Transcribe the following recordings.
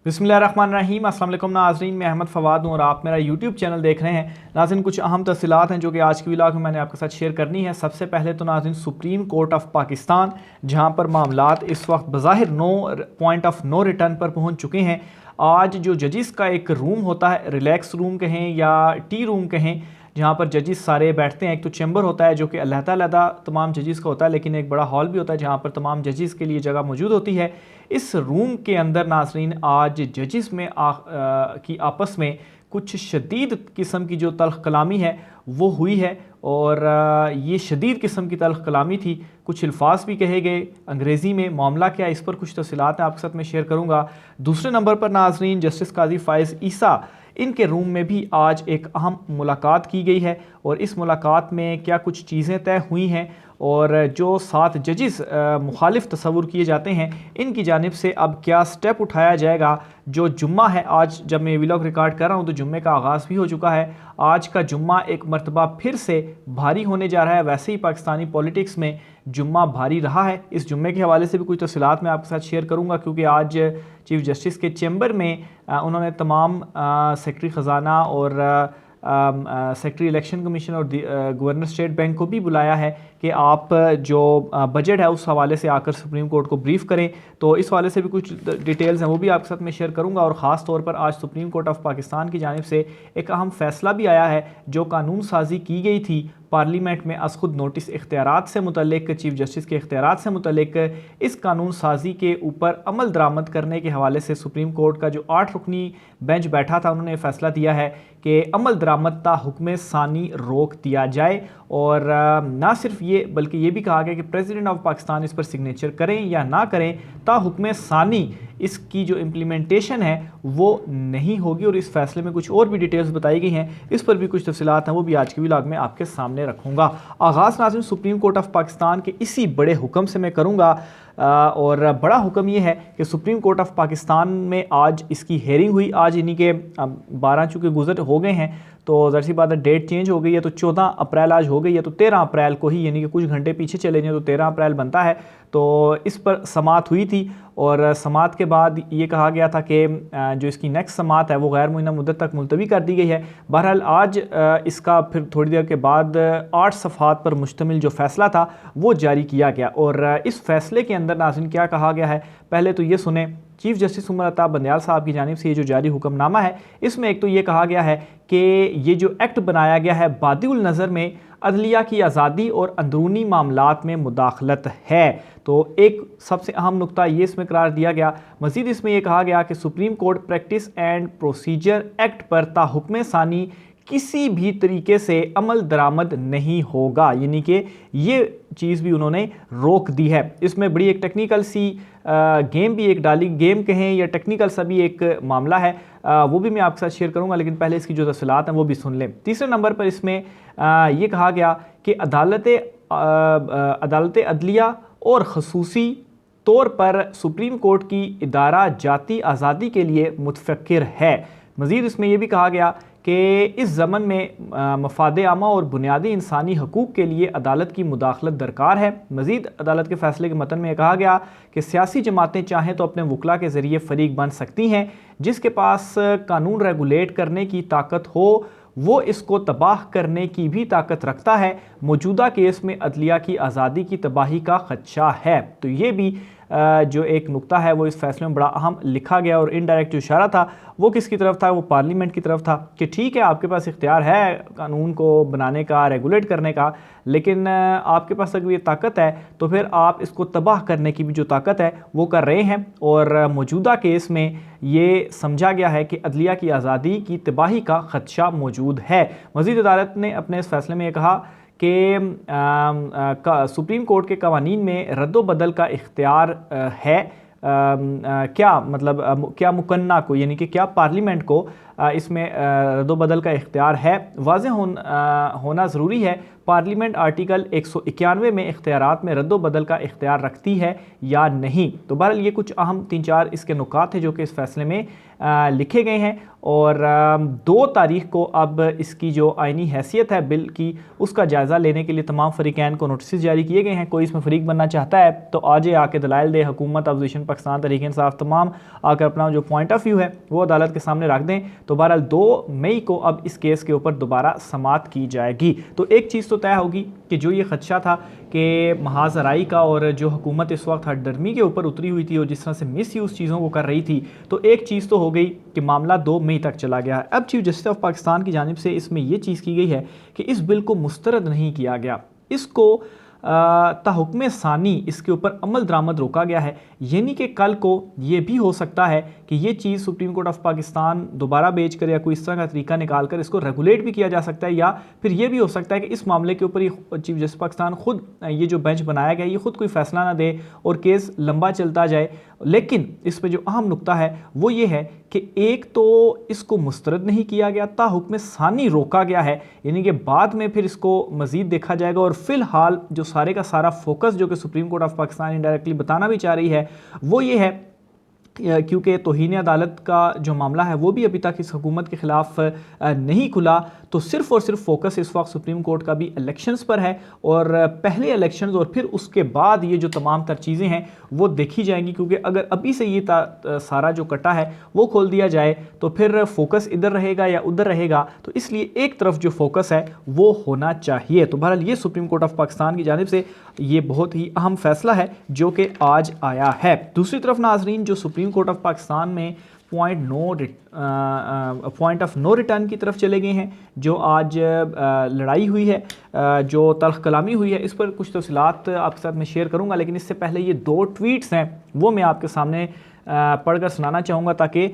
बिस्मिल्लाहिर्रहमानिर्रहीम। अस्सलाम वालेकुम नाज़रीन, मैं अहमद फ़वाद हूँ और आप मेरा यूट्यूब चैनल देख रहे हैं। नाज़रीन, कुछ अहम तफ़सीलात हैं जो कि आज की व्लॉग में मैंने आपके साथ शेयर करनी है। सबसे पहले तो नाज़रीन, सुप्रीम कोर्ट ऑफ़ पाकिस्तान जहाँ पर मामलात इस वक्त बज़ाहिर पॉइंट ऑफ नो रिटर्न पर पहुँच चुके हैं। आज जो जजिस का एक रूम होता है, रिलैक्स रूम कहें या टी रूम कहें, जहाँ पर जजिस सारे बैठते हैं। एक तो चैम्बर होता है जो कि अलहदा तमाम जजिस का होता है, लेकिन एक बड़ा हॉल भी होता है जहाँ पर तमाम जजिस के लिए जगह मौजूद होती है। इस रूम के अंदर नाज़रीन आज जजिस में की आपस में कुछ शदीद किस्म की जो तल्ख़ कलामी है वो हुई है। और ये शदीद किस्म की तल्ख़ कलामी थी, कुछ अल्फाज भी कहे गए अंग्रेज़ी में। मामला क्या, इस पर कुछ तफ़सीलात आपके साथ मैं शेयर करूँगा। दूसरे नंबर पर नाज़रीन, जस्टिस काज़ी फ़ाइज़ ईसा, इनके रूम में भी आज एक अहम मुलाकात की गई है और इस मुलाकात में क्या कुछ चीज़ें तय हुई हैं और जो 7 जजिस मुखालिफ तस्वुर किए जाते हैं, इनकी जानिब से अब क्या स्टेप उठाया जाएगा। जो जुम्मा है, आज जब मैं व्लॉग रिकॉर्ड कर रहा हूँ तो जुम्मे का आगाज़ भी हो चुका है। आज का जुम्मा एक मरतबा फिर से भारी होने जा रहा है। वैसे ही पाकिस्तानी पॉलिटिक्स में जुम्मा भारी रहा है। इस जुम्मे के हवाले से भी कुछ तफ़सीलात मैं आपके साथ शेयर करूँगा, क्योंकि आज चीफ़ जस्टिस के चैम्बर में उन्होंने तमाम सेक्रेटरी ख़जाना और सेक्रेटरी इलेक्शन कमीशन और गवर्नर स्टेट बैंक को भी बुलाया है कि आप जो बजट है उस हवाले से आकर सुप्रीम कोर्ट को ब्रीफ करें। तो इस हवाले से भी कुछ डिटेल्स हैं, वो भी आपके साथ मैं शेयर करूंगा। और ख़ास तौर पर आज सुप्रीम कोर्ट ऑफ पाकिस्तान की जानिब से एक अहम फैसला भी आया है। जो कानून साजी की गई थी पार्लियामेंट में अस खुद नोटिस इख्तियारात से मुतल्लिक, चीफ जस्टिस के इख्तियारात से मुतल्लिक, इस कानून साजी के ऊपर अमल दरामद करने के हवाले से सुप्रीम कोर्ट का जो 8 रुकनी बेंच बैठा था, उन्होंने फैसला दिया है कि अमल दरामद ता हुक्म सानी रोक दिया जाए। और ना सिर्फ ये बल्कि ये भी कहा गया कि प्रेसिडेंट ऑफ पाकिस्तान इस पर सिग्नेचर करें या ना करें, ता हुक्म सानी इसकी जो इम्प्लीमेंटेशन है वो नहीं होगी। और इस फैसले में कुछ और भी डिटेल्स बताई गई हैं, इस पर भी कुछ तफसीलात हैं, वो भी आज की व्लॉग में आपके सामने रखूँगा। आगाज़ नाज़रीन सुप्रीम कोर्ट ऑफ पाकिस्तान के इसी बड़े हुक्म से मैं करूँगा। और बड़ा हुक्म ये है कि सुप्रीम कोर्ट ऑफ पाकिस्तान में आज इसकी हेयरिंग हुई। आज इन्हीं के 12 चूँकि गुजर हो गए हैं तो ज़ाहिर सी बात है डेट चेंज हो गई है। तो 14 अप्रैल आज हो गई है, तो 13 अप्रैल को ही, यानी कि कुछ घंटे पीछे चले जाएँ तो 13 अप्रैल बनता है। तो इस पर समाअत हुई थी और समाअत के बाद ये कहा गया था कि जो इसकी नेक्स्ट समाअत है वो गैर मुअय्यना मुद्दत तक मुलतवी कर दी गई है। बहरहाल आज इसका फिर थोड़ी देर के बाद 8 सफ़हात पर मुश्तमिल जो फ़ैसला था वो जारी किया गया। और इस फ़ैसले के अंदर नाज़रीन क्या कहा गया है, पहले तो ये सुने। चीफ जस्टिस उमर अता बंदयाल साहब की जानिब से ये जो जारी हुक्मनामा है, इसमें एक तो ये कहा गया है कि ये जो एक्ट बनाया गया है बादिउल नज़र में अदलिया की आज़ादी और अंदरूनी मामलात में मुदाखलत है। तो एक सबसे अहम नुक्ता ये इसमें करार दिया गया। मज़ीद इसमें यह कहा गया कि supreme court practice and procedure act पर ता हुक्म सानी किसी भी तरीके से अमल दरामद नहीं होगा, यानी कि ये चीज़ भी उन्होंने रोक दी है। इसमें बड़ी एक टेक्निकल सी गेम भी एक डाली, गेम कहें या टेक्निकल सा भी एक मामला है, वो भी मैं आपके साथ शेयर करूंगा, लेकिन पहले इसकी जो तफसीलात हैं वो भी सुन लें। तीसरे नंबर पर इसमें ये कहा गया कि अदालत अदलिया और खसूसी तौर पर सुप्रीम कोर्ट की इदारा जाती आज़ादी के लिए मुतफक्किर है। मज़ीद इसमें यह भी कहा गया कि इस ज़मन में मफाद आमा और बुनियादी इंसानी हकूक़ के लिए अदालत की मुदाखलत दरकार है। मज़ीद अदालत के फ़ैसले के मतन में कहा गया कि सियासी जमातें चाहें तो अपने वकला के ज़रिए फ़रीक बन सकती हैं। जिसके पास कानून रेगुलेट करने की ताकत हो वो इसको तबाह करने की भी ताकत रखता है। मौजूदा केस में अदलिया की आज़ादी की तबाही का ख़दशा है। तो ये भी जो एक नुक्ता है वो इस फैसले में बड़ा अहम लिखा गया। और इनडायरेक्ट जो इशारा था वो किसकी तरफ था, वो पार्लियामेंट की तरफ था कि ठीक है आपके पास इख्तियार है कानून को बनाने का, रेगुलेट करने का, लेकिन आपके पास अगर ये ताकत है तो फिर आप इसको तबाह करने की भी जो ताकत है वो कर रहे हैं। और मौजूदा केस में ये समझा गया है कि अदलिया की आज़ादी की तबाही का ख़दशा मौजूद है। मज़ीद अदालत ने अपने इस फैसले में कहा कि सुप्रीम कोर्ट के कवानीन में रद्दो बदल का इख्तियार है। क्या मतलब, क्या मुकन्ना को, यानी कि क्या पार्लियामेंट को इसमें रद्दो बदल का इख्तियार है। वाज़ेह होना ज़रूरी है पार्लियामेंट आर्टिकल 191 में इख्तियारात में रद्द-ओ-बदल का इख्तियार रखती है या नहीं। तो बहरहाल ये कुछ अहम 3-4 इसके नुकात हैं जो कि इस फैसले में लिखे गए हैं और 2 तारीख को अब इसकी जो आइनी हैसियत है बिल की उसका जायज़ा लेने के लिए तमाम फ़रीक़ैन को नोटिस जारी किए गए हैं। कोई इसमें फ़रीक बनना चाहता है तो आज आके दलाइल दे, हुकूमत, अपोजिशन, पाकिस्तान तहरीक-ए-इंसाफ तमाम आकर अपना जो पॉइंट ऑफ व्यू है वो अदालत के सामने रख दें। तो बहरहाल 2 मई को अब इस केस के ऊपर दोबारा समाअत की जाएगी। तो एक चीज़ तो तय होगी कि जो ये खदशा था कि महाजराई का और जो हुकूमत इस वक्त हठधर्मी के ऊपर उतरी हुई थी और जिस तरह से मिस यूज़ चीज़ों को कर रही थी, तो एक चीज़ तो हो गई कि मामला 2 मई तक चला गया है। अब चीफ जस्टिस ऑफ पाकिस्तान की जानिब से इसमें यह चीज़ की गई है कि इस बिल को मुस्तरद नहीं किया गया, इसको ताहुक्म सानी इसके ऊपर अमल दरामद रोका गया है। यानी कि कल को ये भी हो सकता है कि ये चीज़ सुप्रीम कोर्ट ऑफ पाकिस्तान दोबारा बेच कर या कोई इस तरह का तरीका निकाल कर इसको रेगुलेट भी किया जा सकता है, या फिर ये भी हो सकता है कि इस मामले के ऊपर ये चीफ जस्टिस पाकिस्तान खुद ये जो बेंच बनाया गया ये खुद कोई फैसला ना दे और केस लंबा चलता जाए। लेकिन इस पर जो अहम नुक्ता है वो ये है कि एक तो इसको मुस्तरद नहीं किया गया, ताहुक्म सानी रोका गया है, यानी कि बाद में फिर इसको मज़ीद देखा जाएगा। और फिलहाल जो सारे का सारा फोकस जो कि supreme court of Pakistan indirectly बताना भी चाह रही है वो ये है क्योंकि तौहीन अदालत का जो मामला है वो भी अभी तक इस हुकूमत के ख़िलाफ़ नहीं खुला, तो सिर्फ़ और सिर्फ फोकस इस वक्त सुप्रीम कोर्ट का भी इलेक्शंस पर है और पहले इलेक्शंस और फिर उसके बाद ये जो तमाम तर चीज़ें हैं वो देखी जाएंगी। क्योंकि अगर अभी से ये सारा जो कटा है वो खोल दिया जाए तो फिर फोकस इधर रहेगा या उधर रहेगा, तो इसलिए एक तरफ जो फोकस है वो होना चाहिए। तो बहरहाल ये सुप्रीम कोर्ट ऑफ पाकिस्तान की जानिब से ये बहुत ही अहम फैसला है जो कि आज आया है। दूसरी तरफ नाजरीन, जो सुप्रीम कोर्ट ऑफ पाकिस्तान में पॉइंट ऑफ नो रिटर्न की तरफ चले गए हैं, जो आज लड़ाई हुई है, जो तल्ख कलामी हुई है, इस पर कुछ तफसीलात आपके साथ मैं शेयर करूंगा। लेकिन इससे पहले ये 2 ट्वीट्स हैं वो मैं आपके सामने पढ़कर सुनाना चाहूँगा ताकि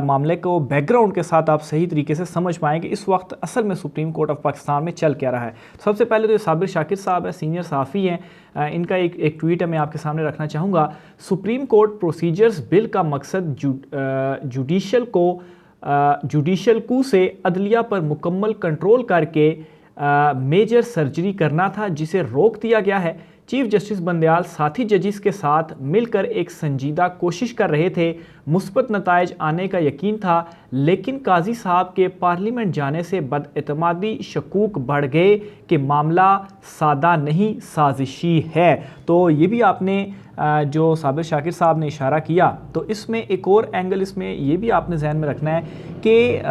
मामले को बैकग्राउंड के साथ आप सही तरीके से समझ पाएँ कि इस वक्त असल में सुप्रीम कोर्ट ऑफ पाकिस्तान में चल क्या रहा है। सबसे पहले तो ये साबिर शाकिर साहब है, सीनियर सहाफ़ी हैं, इनका एक ट्वीट है मैं आपके सामने रखना चाहूँगा। सुप्रीम कोर्ट प्रोसीजर्स बिल का मकसद जुडिशल कू से अदलिया पर मुकम्मल कंट्रोल करके मेजर सर्जरी करना था, जिसे रोक दिया गया है। चीफ जस्टिस बंदयाल साथी जजिस के साथ मिलकर एक संजीदा कोशिश कर रहे थे, मुस्बत नताइज आने का यकीन था, लेकिन काजी साहब के पार्लियामेंट जाने से बदएतमादी शकूक बढ़ गए कि मामला सादा नहीं साजिशी है। तो ये भी आपने जो साबिर शाकिर साहब ने इशारा किया, तो इसमें एक और एंगल इसमें ये भी आपने जहन में रखना है कि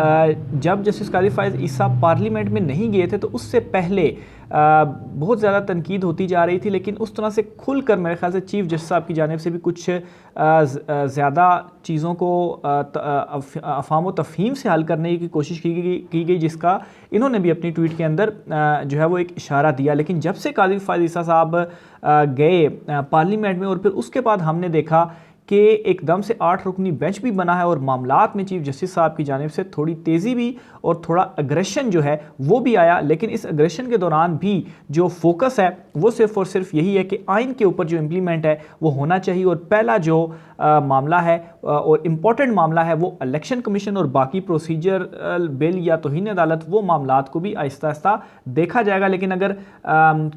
जब जस्टिस काजी फायज़ ईसा पार्लियामेंट में नहीं गए थे तो उससे पहले बहुत ज़्यादा तनकीद होती जा रही थी, लेकिन उस तरह से खुलकर मेरे ख्याल से चीफ जस्टिस साहब की जानिब से भी कुछ ज़्यादा चीज़ों को अफ़ाम व तफ़हीम से हल करने की कोशिश की गई, जिसका इन्होंने भी अपनी ट्वीट के अंदर जो है वो एक इशारा दिया। लेकिन जब से काजी फायज़ ईसा साहब गए पार्लियामेंट में और फिर उसके बाद हमने देखा कि एकदम से 8 रुकनी बेंच भी बना है और मामलात में चीफ जस्टिस साहब की जानिब से थोड़ी तेज़ी भी और थोड़ा अग्रेशन जो है वो भी आया। लेकिन इस अग्रेशन के दौरान भी जो फोकस है वो सिर्फ़ और सिर्फ यही है कि आइन के ऊपर जो इम्प्लीमेंट है वो होना चाहिए। और पहला जो मामला है और इम्पॉर्टेंट मामला है वो इलेक्शन कमीशन और बाकी प्रोसीजर बिल या तौहीन अदालत, वो मामलात को भी आहिस्ता आहिस्ता देखा जाएगा। लेकिन अगर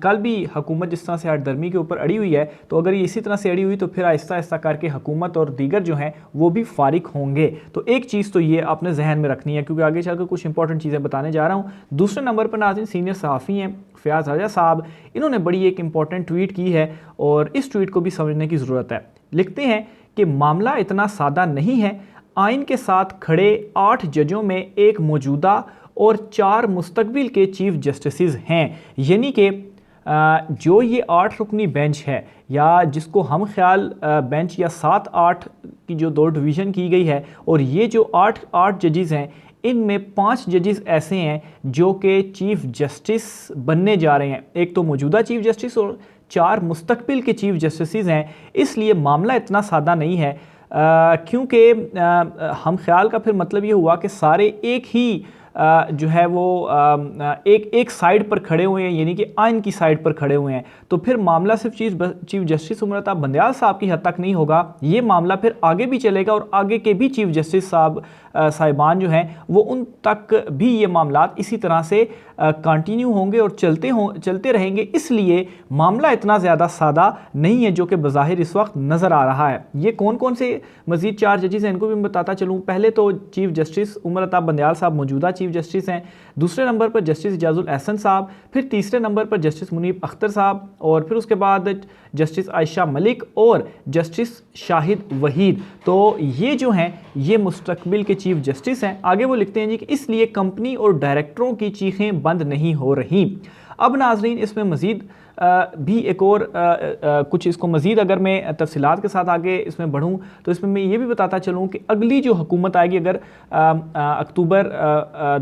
कल भी हुकूमत जिस तरह से हठधर्मी के ऊपर अड़ी हुई है, तो अगर ये इसी तरह से अड़ी हुई तो फिर आहिस्ता आहिस्ता करके हुकूमत और दीगर जो हैं वो भी फारिग होंगे। तो एक चीज़ तो ये आपने जहन में रखनी है, क्योंकि आगे चलकर कुछ इंपॉर्टेंट चीज़ें बताने जा रहा हूँ। दूसरे नंबर पर नाज़रीन सीनियर सहाफ़ी हैं फ़याज़ राजा साहब, इन्होंने बड़ी एक इंपॉर्टेंट ट्वीट की है और इस ट्वीट को भी समझने की ज़रूरत है। लिखते हैं कि मामला इतना सादा नहीं है, आइन के साथ खड़े 8 जजों में एक मौजूदा और 4 मुस्तकबिल के चीफ जस्टिस हैं। यानी कि जो ये 8 रुकनी बेंच है, या जिसको हम ख्याल बेंच या 7-8 की जो 2 डिवीज़न की गई है, और ये जो 8 जजेस हैं, इनमें 5 जजेस ऐसे हैं जो कि चीफ जस्टिस बनने जा रहे हैं। एक तो मौजूदा चीफ जस्टिस और 4 मुस्तकबिल के चीफ जस्टिस हैं। इसलिए मामला इतना सादा नहीं है, क्योंकि हम ख्याल का फिर मतलब ये हुआ कि सारे एक ही जो है वो एक साइड पर खड़े हुए हैं, यानी कि आइन की साइड पर खड़े हुए हैं। तो फिर मामला सिर्फ चीफ जस्टिस उमर अता बंदयाल साहब की हद तक नहीं होगा, ये मामला फिर आगे भी चलेगा और आगे के भी चीफ जस्टिस साहब साहिबान जो हैं वो उन तक भी ये मामलात इसी तरह से कंटिन्यू होंगे और चलते रहेंगे। इसलिए मामला इतना ज़्यादा सादा नहीं है जो कि बज़ाहिर इस वक्त नज़र आ रहा है। ये कौन कौन से मज़ीद 4 जजेस हैं इनको भी मैं बताता चलूँ। पहले तो चीफ़ जस्टिस उमर अता बंदयाल साहब मौजूदा चीफ़ जस्टिस हैं, दूसरे नंबर पर जस्टिस इजाज़ुल एहसन साहब, फिर तीसरे नंबर पर जस्टिस मुनीब अख्तर साहब, और फिर उसके बाद जस्टिस आयशा मलिक और जस्टिस शाहिद वहीद। तो ये जो हैं ये मुस्तकबिल के चीफ जस्टिस हैं। आगे वो लिखते हैं जी कि इसलिए कंपनी और डायरेक्टरों की चीखें बंद नहीं हो रही। अब नाजरीन इसमें मज़ीद भी एक और कुछ इसको मज़ीद अगर मैं तफसीलात के साथ आगे इसमें बढ़ूँ तो इसमें मैं ये भी बताता चलूँ कि अगली जो हुकूमत आएगी, अगर अक्टूबर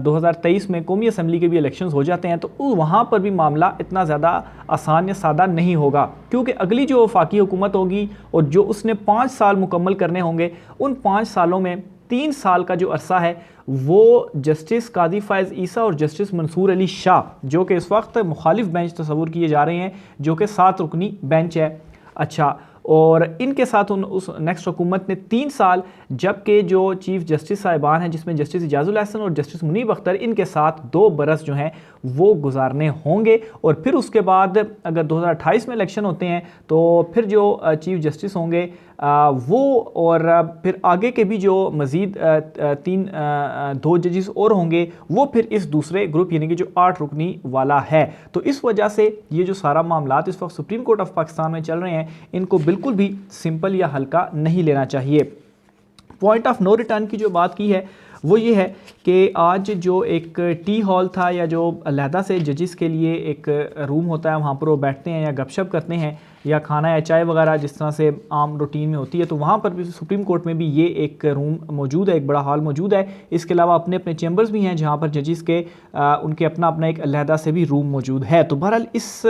2023 में कौमी असम्बली के भी इलेक्शंस हो जाते हैं तो वहाँ पर भी मामला इतना ज़्यादा आसान या सादा नहीं होगा, क्योंकि अगली जो वफाकी हुकूमत होगी और जो उसने 5 साल मुकम्मल करने होंगे, उन 5 सालों में 3 साल का जो अरसा है वो जस्टिस कादी फ़ायज़ ईसा और जस्टिस मंसूर अली शाह, जो कि इस वक्त मुखालिफ बेंच तस्वुर किए जा रहे हैं, जो कि 7 रुकनी बेंच है। अच्छा, और इनके साथ उस नेक्स्ट हुकूमत ने 3 साल, जबकि जो चीफ़ जस्टिस साहिबान हैं जिसमें जस्टिस इजाज़ुल एहसन और जस्टिस मुनीब अख्तर, इनके साथ 2 बरस जो हैं वो गुजारने होंगे। और फिर उसके बाद अगर 2028 में इलेक्शन होते हैं तो फिर जो चीफ़ जस्टिस होंगे वो और फिर आगे के भी जो मज़ीद 2 जजेस और होंगे वो फिर इस दूसरे ग्रुप यानी कि जो 8 रुकनी वाला है। तो इस वजह से ये जो सारा मामलात इस वक्त सुप्रीम कोर्ट ऑफ पाकिस्तान में चल रहे हैं, इनको बिल्कुल भी सिंपल या हल्का नहीं लेना चाहिए। पॉइंट ऑफ नो रिटर्न की जो बात की है वो ये है कि आज जो एक टी हॉल था या जो अलहदा से जजेस के लिए एक रूम होता है, वहाँ पर वो बैठते हैं या गपशप करते हैं या खाना या चाय वगैरह जिस तरह से आम रूटीन में होती है, तो वहाँ पर भी सुप्रीम कोर्ट में भी ये एक रूम मौजूद है, एक बड़ा हॉल मौजूद है। इसके अलावा अपने अपने चैम्बर्स भी हैं जहाँ पर जजेस के उनके अपना अपना एक अलहदा से भी रूम मौजूद है। तो बहरहाल इस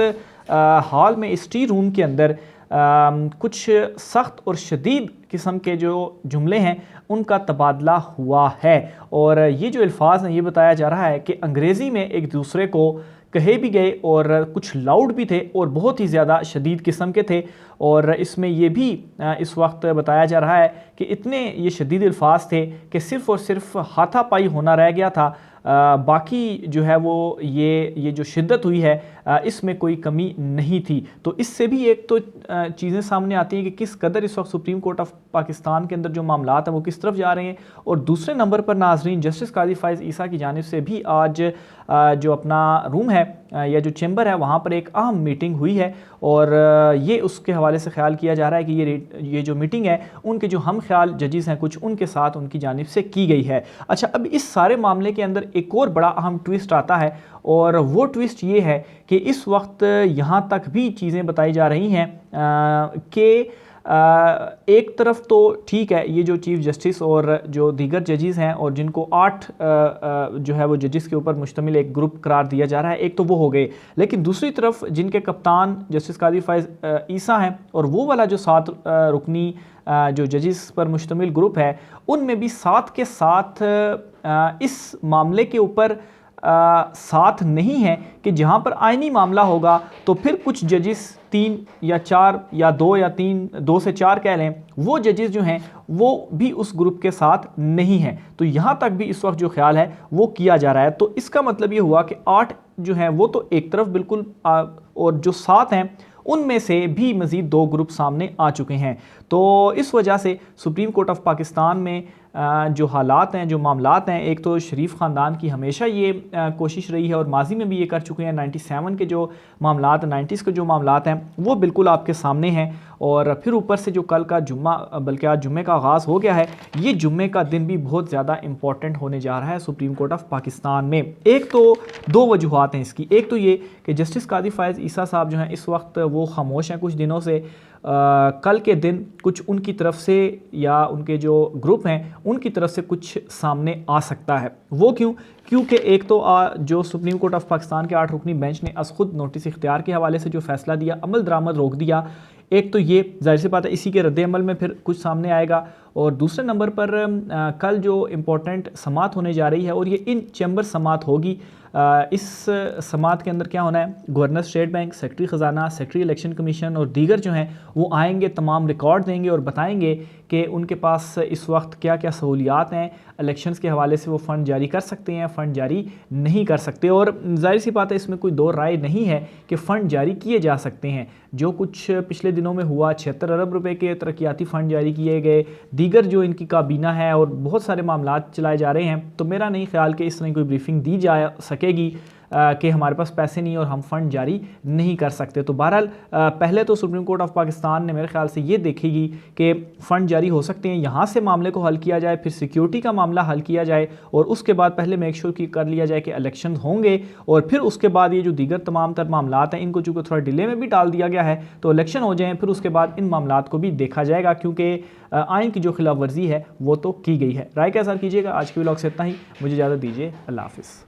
हॉल में, इस टी रूम के अंदर कुछ सख्त और शदीद किस्म के जो जुमले हैं उनका तबादला हुआ है। और ये जो अल्फाज हैं ये बताया जा रहा है कि अंग्रेज़ी में एक दूसरे को कहे भी गए और कुछ लाउड भी थे और बहुत ही ज़्यादा शदीद किस्म के थे। और इसमें ये भी इस वक्त बताया जा रहा है कि इतने ये शदीद अल्फाज थे कि सिर्फ़ और सिर्फ हाथापाई होना रह गया था, बाकी जो है वो ये जो शिद्दत हुई है इसमें कोई कमी नहीं थी। तो इससे भी एक तो चीज़ें सामने आती हैं कि किस कदर इस वक्त सुप्रीम कोर्ट ऑफ पाकिस्तान के अंदर जो मामलात हैं वो किस तरफ जा रहे हैं। और दूसरे नंबर पर नाजरीन जस्टिस कादी फ़ायज़ ईसा की जानिब से भी आज जो अपना रूम है या जो चैम्बर है वहाँ पर एक अहम मीटिंग हुई है और ये उसके हवाले से ख्याल किया जा रहा है कि ये जो मीटिंग है उनके जो हम ख्याल जजेस हैं कुछ उनके साथ उनकी जानिब से की गई है। अच्छा, अब इस सारे मामले के अंदर एक और बड़ा अहम ट्विस्ट आता है और वो ट्विस्ट ये है कि इस वक्त यहाँ तक भी चीज़ें बताई जा रही हैं कि एक तरफ तो ठीक है ये जो चीफ़ जस्टिस और जो दीगर जजेस हैं और जिनको 8 जो है वो जजेस के ऊपर मुश्तमिल एक ग्रुप करार दिया जा रहा है, एक तो वो हो गए, लेकिन दूसरी तरफ जिनके कप्तान जस्टिस कादी फ़ायज़ ईसा हैं और वो वाला जो 7 रुकनी जो जजेस पर मुश्तमिल ग्रुप है उनमें भी साथ के साथ इस मामले के ऊपर साथ नहीं है कि जहां पर आईनी मामला होगा तो फिर कुछ जजेस 3 या 4 या 2 या 3 2 से 4 कह लें, वो जजेस जो हैं वो भी उस ग्रुप के साथ नहीं हैं। तो यहां तक भी इस वक्त जो ख्याल है वो किया जा रहा है। तो इसका मतलब ये हुआ कि 8 जो हैं वो तो एक तरफ बिल्कुल और जो 7 हैं उनमें से भी मज़ीद 2 ग्रुप सामने आ चुके हैं। तो इस वजह से सुप्रीम कोर्ट ऑफ पाकिस्तान में जो हालात हैं, जो मामलात हैं, एक तो शरीफ ख़ानदान की हमेशा ये कोशिश रही है और माजी में भी ये कर चुके हैं। 97 के जो मामलात, 90s के जो मामलात हैं वो बिल्कुल आपके सामने हैं। और फिर ऊपर से जो कल का जुम्मा, बल्कि आज जुम्मे का आगाज़ हो गया है, ये जुम्मे का दिन भी बहुत ज़्यादा इंपॉर्टेंट होने जा रहा है सुप्रीम कोर्ट ऑफ पाकिस्तान में। एक तो 2 वजूहात हैं इसकी। एक तो ये कि जस्टिस कादी फ़ायज़ ईसा साहब जो हैं इस वक्त वो खामोश हैं कुछ दिनों से। कल के दिन कुछ उनकी तरफ से या उनके जो ग्रुप हैं उनकी तरफ से कुछ सामने आ सकता है। वो क्यों? क्योंकि एक तो जो सुप्रीम कोर्ट ऑफ पाकिस्तान के 8 रुकनी बेंच ने अस खुद नोटिस इख्तियार के हवाले से जो फैसला दिया, अमल दरामद रोक दिया, एक तो ये जाहिर सी बात है इसी के रद्द अमल में फिर कुछ सामने आएगा। और दूसरे नंबर पर कल जो इम्पोर्टेंट समात होने जा रही है और ये इन चैम्बर समात होगी। इस समात के अंदर क्या होना है, गवर्नर स्टेट बैंक, सेक्रेटरी ख़जाना, सेक्रेटरी इलेक्शन कमीशन और दीगर जो हैं वो आएंगे, तमाम रिकॉर्ड देंगे और बताएंगे कि उनके पास इस वक्त क्या क्या सहूलियात हैं, इलेक्शंस के हवाले से वो फ़ंड जारी कर सकते हैं, फ़ंड जारी नहीं कर सकते। और जाहिर सी बात है इसमें कोई दो राय नहीं है कि फ़ंड जारी किए जा सकते हैं। जो कुछ पिछले दिनों में हुआ, 76 अरब रुपए के तरक्याती फ़ंड जारी किए गए, दीगर जो इनकी काबीना है और बहुत सारे मामला चलाए जा रहे हैं, तो मेरा नहीं ख्याल कि इस तरह कोई ब्रीफिंग दी जा सकेगी कि हमारे पास पैसे नहीं और हम फ़ंड जारी नहीं कर सकते। तो बहरहाल पहले तो सुप्रीम कोर्ट ऑफ पाकिस्तान ने मेरे ख्याल से ये देखेगी कि फ़ंड जारी हो सकते हैं, यहाँ से मामले को हल किया जाए, फिर सिक्योरिटी का मामला हल किया जाए और उसके बाद पहले मेक श्योर कर लिया जाए कि इलेक्शन होंगे और फिर उसके बाद ये जो दीगर तमाम तर मामला हैं इनको चूँकि थोड़ा डिले में भी डाल दिया गया है, तो इलेक्शन हो जाएँ फिर उसके बाद इन मामला को भी देखा जाएगा, क्योंकि आइन की जो खिलाफ वर्जी है वो तो की गई है। राय के साथ कीजिएगा। आज के व्लॉग से इतना ही, मुझे इजाज़त दीजिए। अल्लाह हाफ़िज़।